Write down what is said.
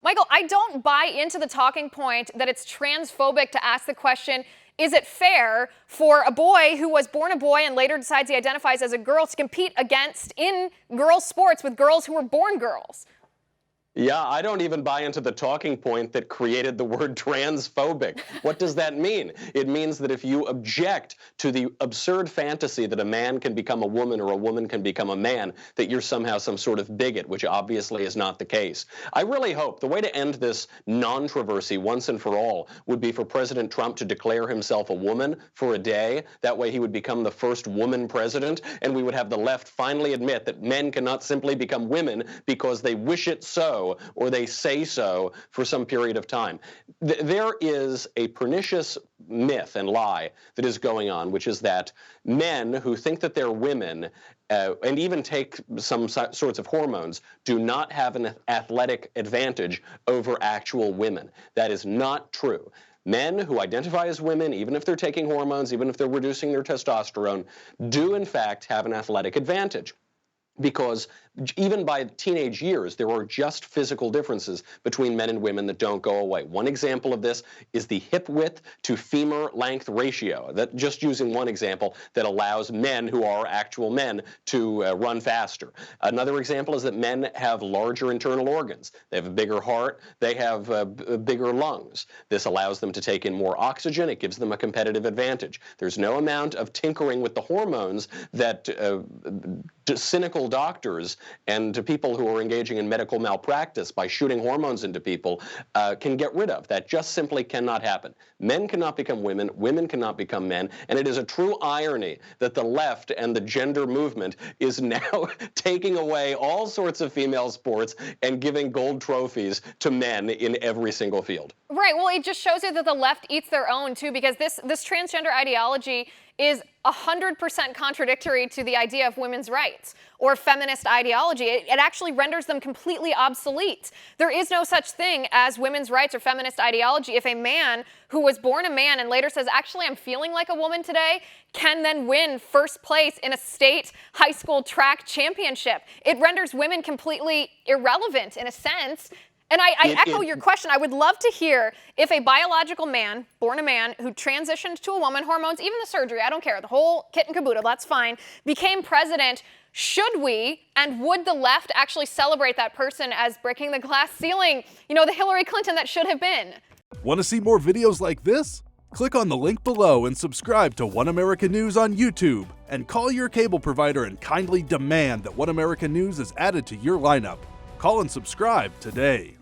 Michael, I don't buy into the talking point that it's transphobic to ask the question, is it fair for a boy who was born a boy and later decides he identifies as a girl to compete against in girls' sports with girls who were born girls? Yeah, I don't even buy into the talking point that created the word transphobic. What does that mean? It means that if you object to the absurd fantasy that a man can become a woman or a woman can become a man, that you're somehow some sort of bigot, which obviously is not the case. I really hope the way to end this non-controversy once and for all would be for President Trump to declare himself a woman for a day. That way he would become the first woman president, and we would have the left finally admit that men cannot simply become women because they wish it so, or they say so for some period of time. There is a pernicious myth and lie that is going on, which is that men who think that they're women and even take some sorts of hormones do not have an athletic advantage over actual women. That is not true. Men who identify as women, even if they're taking hormones, even if they're reducing their testosterone, do in fact have an athletic advantage. Because even by teenage years, there are just physical differences between men and women that don't go away. One example of this is the hip width to femur length ratio. That, just using one example, that allows men who are actual men to run faster. Another example is that men have larger internal organs. They have a bigger heart. They have bigger lungs. This allows them to take in more oxygen. It gives them a competitive advantage. There's no amount of tinkering with the hormones that cynical doctors and to people who are engaging in medical malpractice by shooting hormones into people can get rid of. That just simply cannot happen. Men cannot become women, women cannot become men, and it is a true irony that the left and the gender movement is now taking away all sorts of female sports and giving gold trophies to men in every single field. Right, well, it just shows you that the left eats their own, too, because this transgender ideology is 100% contradictory to the idea of women's rights or feminist ideology. It actually renders them completely obsolete. There is no such thing as women's rights or feminist ideology if a man who was born a man and later says, actually, I'm feeling like a woman today, can then win first place in a state high school track championship. It renders women completely irrelevant in a sense. And I echo your question. I would love to hear if a biological man, born a man, who transitioned to a woman, hormones, even the surgery, I don't care, the whole kit and caboodle, that's fine, became president, should we and would the left actually celebrate that person as breaking the glass ceiling? You know, the Hillary Clinton that should have been. Want to see more videos like this? Click on the link below and subscribe to One America News on YouTube. And call your cable provider and kindly demand that One America News is added to your lineup. Call and subscribe today.